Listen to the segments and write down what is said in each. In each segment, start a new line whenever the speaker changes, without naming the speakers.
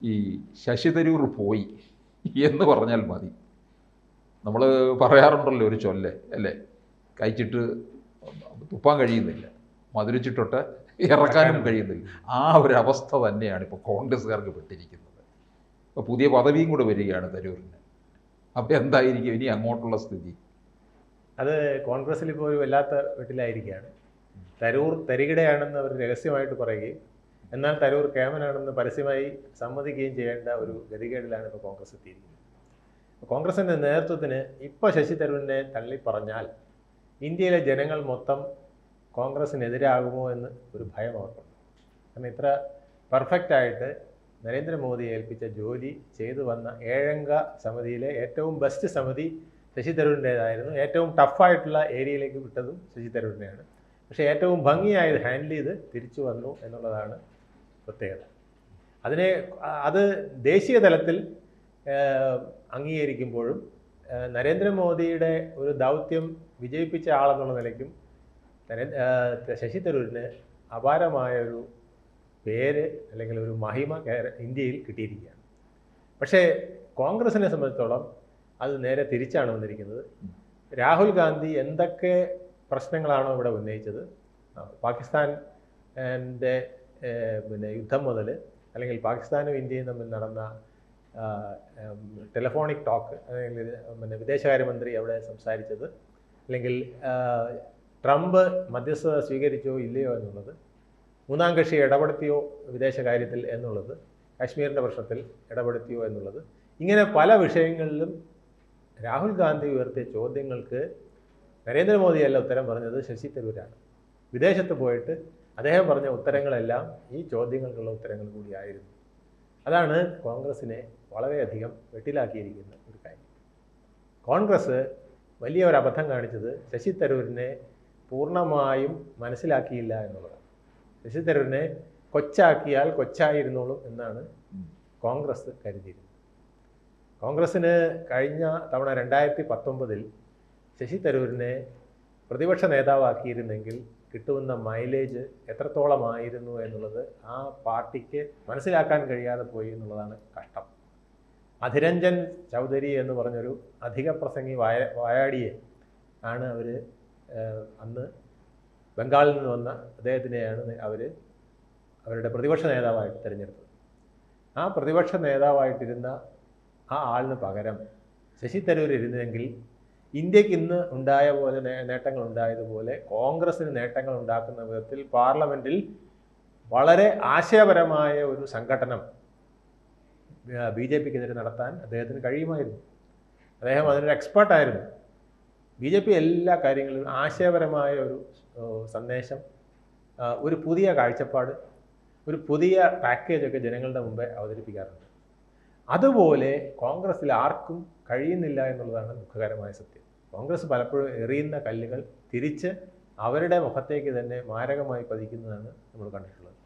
ഈ ശശി തരൂർ പോയി എന്ന് പറഞ്ഞാൽ മതി. നമ്മൾ പറയാറുണ്ടല്ലോ ഒരു ചൊല്ല് അല്ലേ, കഴിച്ചിട്ട് തുപ്പാൻ കഴിയുന്നില്ല, മധുരിച്ചിട്ടൊട്ട് ഇറക്കാനും കഴിയുന്നില്ല. ആ ഒരു അവസ്ഥ തന്നെയാണ് ഇപ്പോൾ കോൺഗ്രസ്സുകാർക്ക് പെട്ടിരിക്കുന്നത്. ഇപ്പോൾ പുതിയ പദവിയും കൂടെ വരികയാണ് തരൂരിന്. അപ്പോൾ എന്തായിരിക്കും ഇനി അങ്ങോട്ടുള്ള സ്ഥിതി?
അത് കോൺഗ്രസ്സിൽ ഇപ്പോൾ ഒരു വല്ലാത്ത വീട്ടിലായിരിക്കുകയാണ്. തരൂർ തരികിടയാണെന്ന് അവർ രഹസ്യമായിട്ട് പറയുകയും എന്നാൽ തരൂർ കേമനാണെന്ന് പരസ്യമായി സമ്മതിക്കുകയും ചെയ്യേണ്ട ഒരു ഗതികേടിലാണ് ഇപ്പോൾ കോൺഗ്രസ് എത്തിയിരിക്കുന്നത്. കോൺഗ്രസിൻ്റെ നേതൃത്വത്തിന് ഇപ്പോൾ ശശി തരൂരിനെ തള്ളിപ്പറഞ്ഞാൽ ഇന്ത്യയിലെ ജനങ്ങൾ മൊത്തം കോൺഗ്രസിനെതിരാകുമോ എന്ന് ഒരു ഭയം അവർക്കുണ്ട്. കാരണം ഇത്ര പെർഫെക്റ്റായിട്ട് നരേന്ദ്രമോദിയെ ഏൽപ്പിച്ച ജോലി ചെയ്തു വന്ന 7 അംഗ സമിതിയിലെ ഏറ്റവും ബെസ്റ്റ് സമിതി ശശി തരൂരിൻ്റേതായിരുന്നു. ഏറ്റവും ടഫായിട്ടുള്ള ഏരിയയിലേക്ക് വിട്ടതും ശശി തരൂരിനെയാണ്. പക്ഷേ ഏറ്റവും ഭംഗിയായി ഹാൻഡിൽ ചെയ്ത് തിരിച്ചു വന്നു എന്നുള്ളതാണ് പ്രത്യേകത. അത് ദേശീയ തലത്തിൽ അംഗീകരിക്കുമ്പോഴും നരേന്ദ്രമോദിയുടെ ഒരു ദൗത്യം വിജയിപ്പിച്ച ആളെന്നുള്ള നിലയ്ക്കും ശശി തരൂരിന് അപാരമായ ഒരു പേര് അല്ലെങ്കിൽ ഒരു മഹിമ ഇന്ത്യയിൽ കിട്ടിയിരിക്കുകയാണ്. പക്ഷേ കോൺഗ്രസിനെ സംബന്ധിച്ചിടത്തോളം അത് നേരെ തിരിച്ചാണ് വന്നിരിക്കുന്നത്. രാഹുൽ ഗാന്ധി എന്തൊക്കെ പ്രശ്നങ്ങളാണോ ഇവിടെ ഉന്നയിച്ചത്, പാകിസ്ഥാൻ്റെ യുദ്ധം മുതൽ അല്ലെങ്കിൽ പാകിസ്ഥാനും ഇന്ത്യയും തമ്മിൽ നടന്ന ടെലഫോണിക് ടോക്ക്, അല്ലെങ്കിൽ വിദേശകാര്യമന്ത്രി അവിടെ സംസാരിച്ചത്, അല്ലെങ്കിൽ ട്രംപ് മധ്യസ്ഥത സ്വീകരിച്ചോ ഇല്ലയോ എന്നുള്ളത്, മൂന്നാം കക്ഷി ഇടപെടുത്തിയോ വിദേശകാര്യത്തിൽ എന്നുള്ളത്, കാശ്മീരിൻ്റെ പ്രശ്നത്തിൽ ഇടപെടുത്തിയോ എന്നുള്ളത്, ഇങ്ങനെ പല വിഷയങ്ങളിലും രാഹുൽ ഗാന്ധി ഉയർത്തിയ ചോദ്യങ്ങൾക്ക് നരേന്ദ്രമോദിയല്ല ഉത്തരം പറഞ്ഞത്, ശശി തരൂരാണ്. വിദേശത്ത് പോയിട്ട് അദ്ദേഹം പറഞ്ഞ ഉത്തരങ്ങളെല്ലാം ഈ ചോദ്യങ്ങൾക്കുള്ള ഉത്തരങ്ങൾ കൂടിയായിരുന്നു. അതാണ് കോൺഗ്രസിനെ വളരെയധികം വെട്ടിലാക്കിയിരിക്കുന്ന ഒരു കാര്യം. കോൺഗ്രസ് വലിയ ഒരു അബദ്ധം കാണിച്ചത് ശശി തരൂരിനെ പൂർണ്ണമായും മനസ്സിലാക്കിയില്ല എന്നുള്ളതാണ്. ശശി തരൂരിനെ കൊച്ചാക്കിയാൽ കൊച്ചായിരുന്നോളും എന്നാണ് കോൺഗ്രസ് കരുതിയിരുന്നത്. കോൺഗ്രസ്സിന് കഴിഞ്ഞ തവണ 2019 ശശി തരൂരിനെ പ്രതിപക്ഷ നേതാവാക്കിയിരുന്നെങ്കിൽ കിട്ടുന്ന മൈലേജ് എത്രത്തോളമായിരുന്നു എന്നുള്ളത് ആ പാർട്ടിക്ക് മനസ്സിലാക്കാൻ കഴിയാതെ പോയി എന്നുള്ളതാണ് കഷ്ടം. അധിരഞ്ജൻ ചൗധരി എന്ന് പറഞ്ഞൊരു അധിക പ്രസംഗി വായാടിയെ ആണ് അവർ അന്ന് ബംഗാളിൽ നിന്ന് വന്ന അദ്ദേഹത്തിനെയാണ് അവരുടെ പ്രതിപക്ഷ നേതാവായിട്ട് തിരഞ്ഞെടുത്തത്. ആ പ്രതിപക്ഷ നേതാവായിട്ടിരുന്ന ആ ആളിന് പകരം ശശി തരൂർ ഇരുന്നെങ്കിൽ ഇന്ത്യക്ക് ഇന്ന് ഉണ്ടായ പോലെ നേട്ടങ്ങൾ ഉണ്ടായതുപോലെ കോൺഗ്രസ്സിന് നേട്ടങ്ങൾ ഉണ്ടാക്കുന്ന വിധത്തിൽ പാർലമെൻറ്റിൽ വളരെ ആശയപരമായ ഒരു സംഘടനം BJPക്കെതിരെ നടത്താൻ അദ്ദേഹത്തിന് കഴിയുമായിരുന്നു. അദ്ദേഹം അതിനൊരു എക്സ്പേർട്ടായിരുന്നു. BJP എല്ലാ കാര്യങ്ങളിലും ആശയപരമായ ഒരു സന്ദേശം, ഒരു പുതിയ കാഴ്ചപ്പാട്, ഒരു പുതിയ പാക്കേജൊക്കെ ജനങ്ങളുടെ മുമ്പേ അവതരിപ്പിക്കാറുണ്ട്. അതുപോലെ കോൺഗ്രസ്സിൽ ആർക്കും കഴിയുന്നില്ല എന്നുള്ളതാണ് ദുഃഖകരമായ സത്യം. കോൺഗ്രസ് പലപ്പോഴും എറിയുന്ന കല്ലുകൾ തിരിച്ച് അവരുടെ മുഖത്തേക്ക് തന്നെ മാരകമായി പതിക്കുന്നതാണ് നമ്മൾ കണ്ടിട്ടുള്ളത്.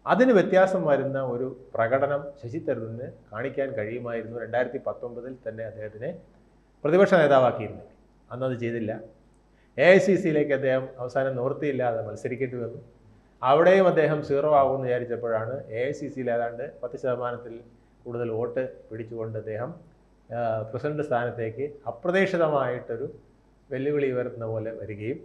അതിന് വ്യത്യാസം വരുന്ന ഒരു പ്രകടനം ശശി തരൂരിന് കാണിക്കാൻ കഴിയുമായിരുന്നു 2019 തന്നെ അദ്ദേഹത്തിനെ പ്രതിപക്ഷ നേതാവാക്കിയിരുന്നു. അന്നത് ചെയ്തില്ല. AICCയിലേക്ക് അദ്ദേഹം അവസാനം നിവൃത്തിയില്ലാതെ മത്സരിക്കേണ്ടി വന്നു. അവിടെയും അദ്ദേഹം 0 ആകുമെന്ന് വിചാരിച്ചപ്പോഴാണ് AICCയിൽ ഏതാണ്ട് 10% കൂടുതൽ വോട്ട് പിടിച്ചുകൊണ്ട് അദ്ദേഹം പ്രസിഡന്റ് സ്ഥാനത്തേക്ക് അപ്രതീക്ഷിതമായിട്ടൊരു വെല്ലുവിളി ഉയർത്തുന്ന പോലെ വരികയും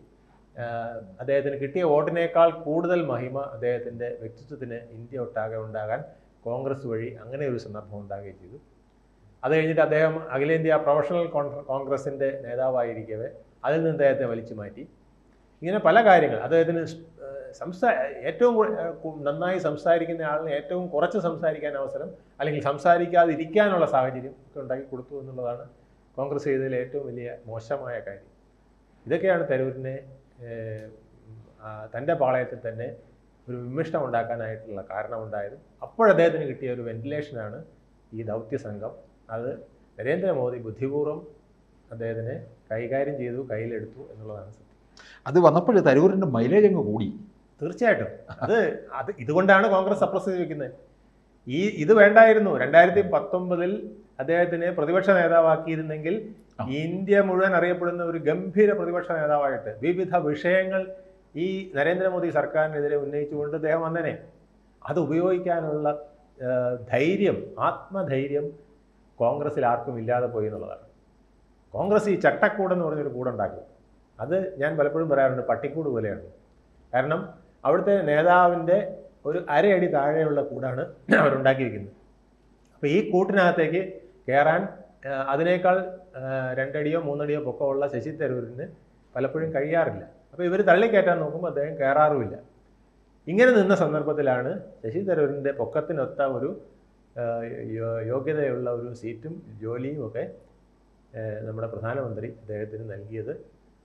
അദ്ദേഹത്തിന് കിട്ടിയ വോട്ടിനേക്കാൾ കൂടുതൽ മഹിമ അദ്ദേഹത്തിൻ്റെ വ്യക്തിത്വത്തിന് ഇന്ത്യ ഒട്ടാകെ ഉണ്ടാകാൻ കോൺഗ്രസ് വഴി അങ്ങനെ ഒരു സന്ദർഭം ഉണ്ടാകുകയും ചെയ്തു. അത് കഴിഞ്ഞിട്ട് അദ്ദേഹം അഖിലേന്ത്യാ പ്രൊഫഷണൽ കോൺഗ്രസിൻ്റെ നേതാവായിരിക്കവേ അതിൽ നിന്ന് അദ്ദേഹത്തെ വലിച്ചു മാറ്റി. ഇങ്ങനെ പല കാര്യങ്ങൾ അദ്ദേഹത്തിന് ഏറ്റവും നന്നായി സംസാരിക്കുന്ന ആളിന് ഏറ്റവും കുറച്ച് സംസാരിക്കാൻ അവസരം, അല്ലെങ്കിൽ സംസാരിക്കാതിരിക്കാനുള്ള സാഹചര്യം ഒക്കെ ഉണ്ടാക്കി കൊടുത്തു എന്നുള്ളതാണ് കോൺഗ്രസ് ചെയ്തതിൽ ഏറ്റവും വലിയ മോശമായ കാര്യം. ഇതൊക്കെയാണ് തരൂരിനെ തൻ്റെ പാളയത്തിൽ തന്നെ ഒരു വിമിഷ്ടം ഉണ്ടാക്കാനായിട്ടുള്ള കാരണമുണ്ടായത്. അപ്പോഴദ്ദേഹത്തിന് കിട്ടിയ ഒരു വെന്റിലേഷനാണ് ഈ ദൗത്യ സംഘം. അത് നരേന്ദ്രമോദി ബുദ്ധിപൂർവ്വം അദ്ദേഹത്തിനെ കൈകാര്യം ചെയ്തു, കയ്യിലെടുത്തു എന്നുള്ളതാണ് സത്യം.
അത് വന്നപ്പോൾ തരൂരിൻ്റെ മൈലേജ് അങ്ങ് കൂടി.
തീർച്ചയായിട്ടും അത് ഇതുകൊണ്ടാണ് കോൺഗ്രസ് സപ്രസ് ചെയ്ത് വെക്കുന്നത്. ഇത് വേണ്ടായിരുന്നു. 2019 അദ്ദേഹത്തിനെ പ്രതിപക്ഷ നേതാവാക്കിയിരുന്നെങ്കിൽ ഇന്ത്യ മുഴുവൻ അറിയപ്പെടുന്ന ഒരു ഗംഭീര പ്രതിപക്ഷ നേതാവായിട്ട് വിവിധ വിഷയങ്ങൾ ഈ നരേന്ദ്രമോദി സർക്കാരിനെതിരെ ഉന്നയിച്ചുകൊണ്ട് അദ്ദേഹം വന്നനെ. അത് ഉപയോഗിക്കാനുള്ള ധൈര്യം, ആത്മധൈര്യം കോൺഗ്രസ്സിൽ ആർക്കും ഇല്ലാതെ പോയി എന്നുള്ളതാണ്. കോൺഗ്രസ് ഈ ചട്ടക്കൂടെന്ന് പറഞ്ഞൊരു കൂടുണ്ടാക്കി. അത് ഞാൻ പലപ്പോഴും പറയാറുണ്ട്, പട്ടിക്കൂട് പോലെയാണ്. കാരണം അവിടുത്തെ നേതാവിൻ്റെ ഒരു അരയടി താഴെയുള്ള കൂടാണ് അവരുണ്ടാക്കി വയ്ക്കുന്നത്. അപ്പോൾ ഈ കൂട്ടിനകത്തേക്ക് കയറാൻ അതിനേക്കാൾ 2 അടിയോ 3 അടിയോ പൊക്കമുള്ള ശശി തരൂരിന് പലപ്പോഴും കഴിയാറില്ല. അപ്പോൾ ഇവർ തള്ളിക്കയറ്റാൻ നോക്കുമ്പോൾ അദ്ദേഹം കയറാറുമില്ല. ഇങ്ങനെ നിന്ന സന്ദർഭത്തിലാണ് ശശി തരൂരിൻ്റെ പൊക്കത്തിനൊത്ത ഒരു യോഗ്യതയുള്ള ഒരു സീറ്റും ജോലിയും ഒക്കെ നമ്മുടെ പ്രധാനമന്ത്രി അദ്ദേഹത്തിന് നൽകിയത്.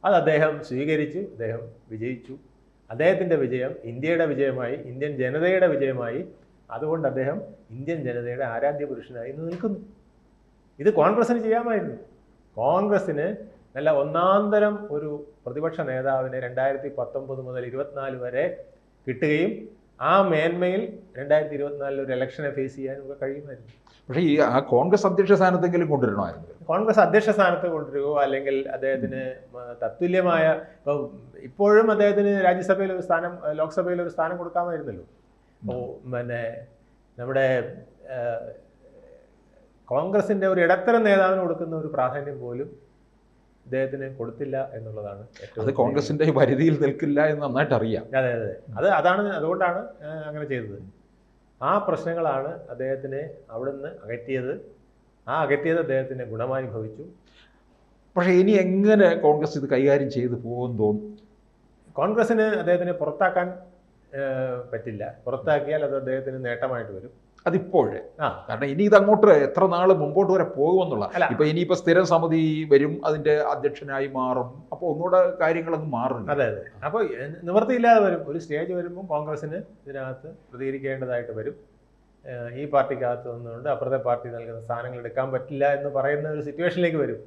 അത് അദ്ദേഹം സ്വീകരിച്ചു, അദ്ദേഹം വിജയിച്ചു. അദ്ദേഹത്തിൻ്റെ വിജയം ഇന്ത്യയുടെ വിജയമായി, ഇന്ത്യൻ ജനതയുടെ വിജയമായി. അതുകൊണ്ട് അദ്ദേഹം ഇന്ത്യൻ ജനതയുടെ ആരാധ്യ പുരുഷനായി ഇന്ന് നിൽക്കുന്നു. ഇത് കോൺഗ്രസ്സിന് ചെയ്യാമായിരുന്നു. കോൺഗ്രസ്സിന് നല്ല ഒന്നാന്തരം ഒരു പ്രതിപക്ഷ നേതാവിനെ 2019 മുതൽ 24 വരെ കിട്ടുകയും ആ മേന്മയിൽ 2024 ഒരു ഇലക്ഷനെ ഫേസ് ചെയ്യാനും ഒക്കെ കഴിയുമായിരുന്നു.
പക്ഷേ ഈ ആ കോൺഗ്രസ് അധ്യക്ഷ സ്ഥാനത്തെങ്കിലും കൊണ്ടുവരണമായിരുന്നു.
കോൺഗ്രസ് അധ്യക്ഷ സ്ഥാനത്ത് കൊണ്ടുവരികയോ അല്ലെങ്കിൽ അദ്ദേഹത്തിന് തത്തുല്യമായ, ഇപ്പോഴും അദ്ദേഹത്തിന് രാജ്യസഭയിൽ ഒരു സ്ഥാനം, ലോക്സഭയിൽ ഒരു സ്ഥാനം കൊടുക്കാമായിരുന്നല്ലോ. അപ്പോൾ പിന്നെ നമ്മുടെ കോൺഗ്രസിൻ്റെ ഒരു ഇടത്തരം നേതാവിന് കൊടുക്കുന്ന ഒരു പ്രാധാന്യം പോലും അദ്ദേഹത്തിന് കൊടുത്തില്ല എന്നുള്ളതാണ്.
അത് കോൺഗ്രസിൻ്റെ പരിധിയിൽ നിൽക്കില്ല എന്ന് നന്നായിട്ട് അറിയാം.
അതെ അതെ, അതുകൊണ്ടാണ് അങ്ങനെ ചെയ്തത്. ആ പ്രശ്നങ്ങളാണ് അദ്ദേഹത്തിനെ അവിടുന്ന് അകറ്റിയത്. ആ അകറ്റിയത് അദ്ദേഹത്തിന് ഗുണമാനുഭവിച്ചു.
പക്ഷേ ഇനി എങ്ങനെ കോൺഗ്രസ് ഇത് കൈകാര്യം ചെയ്ത് പോകുമെന്ന് തോന്നുന്നു?
കോൺഗ്രസ്സിന് അദ്ദേഹത്തിനെ പുറത്താക്കാൻ പറ്റില്ല. പുറത്താക്കിയാൽ അത് അദ്ദേഹത്തിന് നേട്ടമായിട്ട് വരും.
അതിപ്പോഴേ, കാരണം ഇനി ഇത് അങ്ങോട്ട് എത്ര നാൾ മുമ്പോട്ട് വരെ പോകുമെന്നുള്ള. ഇപ്പൊ ഇനിയിപ്പോ സ്ഥിരം സമിതി വരും, അതിന്റെ അധ്യക്ഷനായി മാറും. അപ്പോൾ ഒന്നുകൂടെ കാര്യങ്ങളൊക്കെ മാറും.
അതെ അതെ. അപ്പോൾ നിവൃത്തിയില്ലാതെ വരും. ഒരു സ്റ്റേജ് വരുമ്പോൾ കോൺഗ്രസ്സിന് ഇതിനകത്ത് പ്രതികരിക്കേണ്ടതായിട്ട് വരും. ഈ പാർട്ടിക്കകത്ത് നിന്നുകൊണ്ട് അപ്പുറത്തെ പാർട്ടി നൽകുന്ന സ്ഥാനങ്ങൾ എടുക്കാൻ പറ്റില്ല എന്ന് പറയുന്ന ഒരു സിറ്റുവേഷനിലേക്ക് വരും.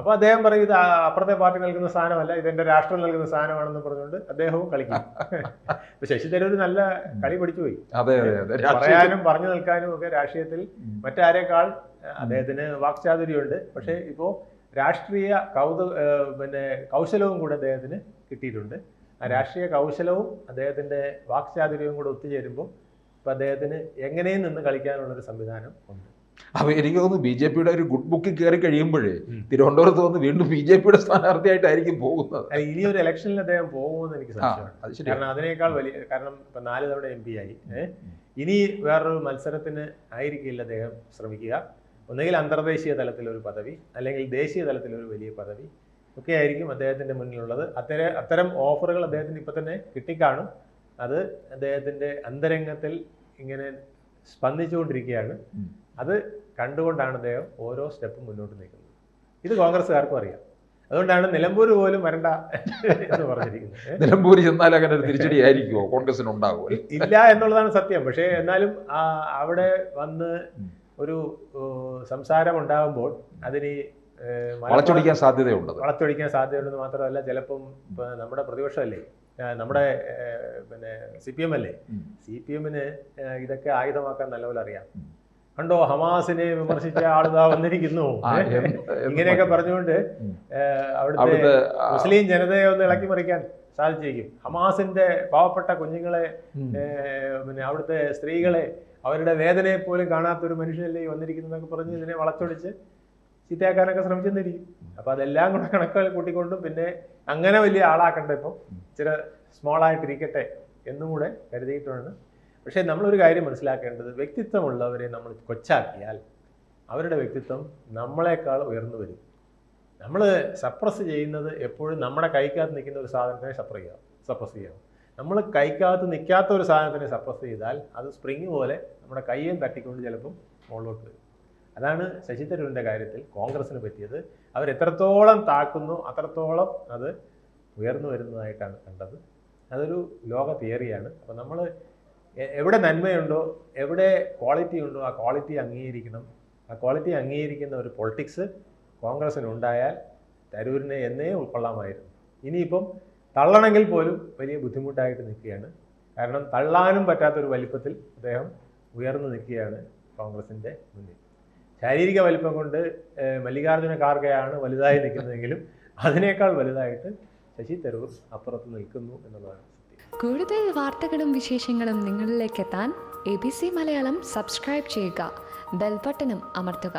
അപ്പോൾ അദ്ദേഹം പറയും, ഇത് അപ്പുറത്തെ പാർട്ടി നൽകുന്ന സ്ഥാനമല്ല, ഇതെന്റെ രാഷ്ട്രം നൽകുന്ന സ്ഥാനമാണെന്ന് പറഞ്ഞുകൊണ്ട് അദ്ദേഹവും കളിക്കും. ഇപ്പൊ ശശി തരൂർ നല്ല കളി പഠിച്ചു പോയി. പറയാനും പറഞ്ഞു നിൽക്കാനും ഒക്കെ രാഷ്ട്രീയത്തിൽ മറ്റാരേക്കാൾ അദ്ദേഹത്തിന് വാക്ചാതുര്യമുണ്ട്. പക്ഷേ ഇപ്പോൾ രാഷ്ട്രീയ കൗശലവും കൂടെ അദ്ദേഹത്തിന് കിട്ടിയിട്ടുണ്ട്. ആ രാഷ്ട്രീയ കൗശലവും അദ്ദേഹത്തിന്റെ വാക്ചാതുര്യവും കൂടെ ഒത്തുചേരുമ്പോൾ ഇപ്പം അദ്ദേഹത്തിന് എങ്ങനെയും നിന്ന് കളിക്കാനുള്ളൊരു സംവിധാനം ഉണ്ട്.
അപ്പോൾ എനിക്ക് തോന്നുന്നു BJPയുടെ ഒരു ഗുഡ് ബുക്കിൽ കയറി കഴിയുമ്പോഴേ തിരുവനന്തപുരത്ത് വന്ന് വീണ്ടും BJPയുടെ സ്ഥാനാർത്ഥിയായിട്ടായിരിക്കും പോകുന്നത്.
ഇനി ഒരു ഇലക്ഷനിൽ അദ്ദേഹം പോകുമെന്ന് എനിക്ക് സംശയമാണ്. കാരണം അതിനേക്കാൾ കാരണം ഇപ്പം 4 തവണ MP ആയി. ഇനി വേറൊരു മത്സരത്തിന് ആയിരിക്കില്ല അദ്ദേഹം ശ്രമിക്കുക. ഒന്നുകിൽ അന്തർദേശീയ തലത്തിലൊരു പദവി, അല്ലെങ്കിൽ ദേശീയ തലത്തിലൊരു വലിയ പദവി ഒക്കെ ആയിരിക്കും അദ്ദേഹത്തിൻ്റെ മുന്നിലുള്ളത്. അത്തരം ഓഫറുകൾ അദ്ദേഹത്തിന് ഇപ്പം തന്നെ കിട്ടിക്കാണും. അത് അദ്ദേഹത്തിൻ്റെ അന്തരംഗത്തിൽ ഇങ്ങനെ സ്പന്ദിച്ചുകൊണ്ടിരിക്കുകയാണ്. അത് കണ്ടുകൊണ്ടാണ് അദ്ദേഹം ഓരോ സ്റ്റെപ്പും മുന്നോട്ട് നീക്കുന്നത്. ഇത് കോൺഗ്രസ്സുകാർക്കും അറിയാം. അതുകൊണ്ടാണ് നിലമ്പൂർ പോലും വരണ്ട എന്ന് പറഞ്ഞിരിക്കുന്നത്.
നിലമ്പൂർ ചെന്നാൽ അങ്ങനെ ഒരു തിരിച്ചടി ആയിരിക്കുമോ കോൺഗ്രസിന് ഉണ്ടാകുമോ?
ഇല്ല എന്നുള്ളതാണ് സത്യം. പക്ഷേ എന്നാലും അവിടെ വന്ന് ഒരു സംസാരം ഉണ്ടാകുമ്പോൾ അതിന്
വളച്ചൊടിക്കാൻ
സാധ്യതയുണ്ടെന്ന് മാത്രമല്ല, ചിലപ്പം നമ്മുടെ പ്രതിപക്ഷമല്ലേ, നമ്മുടെ CPM അല്ലേ, CPM-ന് ഇതൊക്കെ ആയുധമാക്കാൻ നല്ലപോലെ അറിയാം. കണ്ടോ, ഹമാസിനെ വിമർശിച്ച ആളിതാ വന്നിരിക്കുന്നു, ഇങ്ങനെയൊക്കെ പറഞ്ഞുകൊണ്ട് അവിടുത്തെ മുസ്ലിം ജനതയെ ഒന്ന് ഇളക്കി മറിക്കാൻ സാധിച്ചിരിക്കും. ഹമാസിന്റെ പാവപ്പെട്ട കുഞ്ഞുങ്ങളെ, അവിടുത്തെ സ്ത്രീകളെ, അവരുടെ വേദനയെ പോലും കാണാത്തൊരു മനുഷ്യനല്ലേ വന്നിരിക്കുന്നതൊക്കെ പറഞ്ഞ് ഇതിനെ വളച്ചൊടിച്ച് ചീത്തയാക്കാനൊക്കെ ശ്രമിച്ചെന്നിരിക്കും. അപ്പോൾ അതെല്ലാം കൂടെ കണക്കുകൾ കൂട്ടിക്കൊണ്ടും പിന്നെ അങ്ങനെ വലിയ ആളാക്കണ്ട, ഇപ്പം ഇച്ചിരി സ്മോളായിട്ടിരിക്കട്ടെ എന്നും കൂടെ കരുതിയിട്ടാണ്. പക്ഷേ നമ്മളൊരു കാര്യം മനസ്സിലാക്കേണ്ടത്, വ്യക്തിത്വമുള്ളവരെ നമ്മൾ കൊച്ചാക്കിയാൽ അവരുടെ വ്യക്തിത്വം നമ്മളെക്കാൾ ഉയർന്നു വരും. നമ്മൾ സപ്രസ് ചെയ്യുന്നത് എപ്പോഴും നമ്മുടെ കൈക്കകത്ത് നിൽക്കുന്ന ഒരു സാധനത്തിനെ സപ്രസ് ചെയ്യാം. നമ്മൾ കൈക്കകത്ത് നിൽക്കാത്ത ഒരു സാധനത്തിനെ സപ്രസ് ചെയ്താൽ അത് സ്പ്രിങ് പോലെ നമ്മുടെ കയ്യും തട്ടിക്കൊണ്ട് ചിലപ്പം മുകളിലോട്ട് വരും. അതാണ് ശശി തരൂരിൻ്റെ കാര്യത്തിൽ കോൺഗ്രസ്സിന് പറ്റിയത്. അവരെത്രത്തോളം താഴ്ക്കുന്നു അത്രത്തോളം അത് ഉയർന്നു വരുന്നതായിട്ടാണ് കണ്ടത്. അതൊരു ലോക തിയറിയാണ്. അപ്പോൾ നമ്മൾ എവിടെ നന്മയുണ്ടോ, എവിടെ ക്വാളിറ്റി ഉണ്ടോ, ആ ക്വാളിറ്റി അംഗീകരിക്കണം. ആ ക്വാളിറ്റി അംഗീകരിക്കുന്ന ഒരു പൊളിറ്റിക്സ് കോൺഗ്രസ്സിനുണ്ടായാൽ തരൂരിനെ എന്നേ ഉൾക്കൊള്ളാമായിരുന്നു. ഇനിയിപ്പം തള്ളണമെങ്കിൽ പോലും വലിയ ബുദ്ധിമുട്ടായിട്ട് നിൽക്കുകയാണ്. കാരണം തള്ളാനും പറ്റാത്തൊരു വലിപ്പത്തിൽ അദ്ദേഹം ഉയർന്നു നിൽക്കുകയാണ് കോൺഗ്രസിൻ്റെ മുന്നിൽ. ശാരീരിക വലിപ്പം കൊണ്ട് മല്ലികാർജ്ജുന ഖാർഗെയാണ് വലുതായി നിൽക്കുന്നതെങ്കിലും അതിനേക്കാൾ വലുതായിട്ട് ശശി തരൂർ അപ്പുറത്ത് നിൽക്കുന്നു എന്നുള്ളതാണ് സത്യം.
കൂടുതൽ വാർത്തകളും വിശേഷങ്ങളും നിങ്ങളിലേക്ക് എത്താൻ ABC മലയാളം സബ്സ്ക്രൈബ് ചെയ്യുക, ബെൽ ബട്ടണും അമർത്തുക.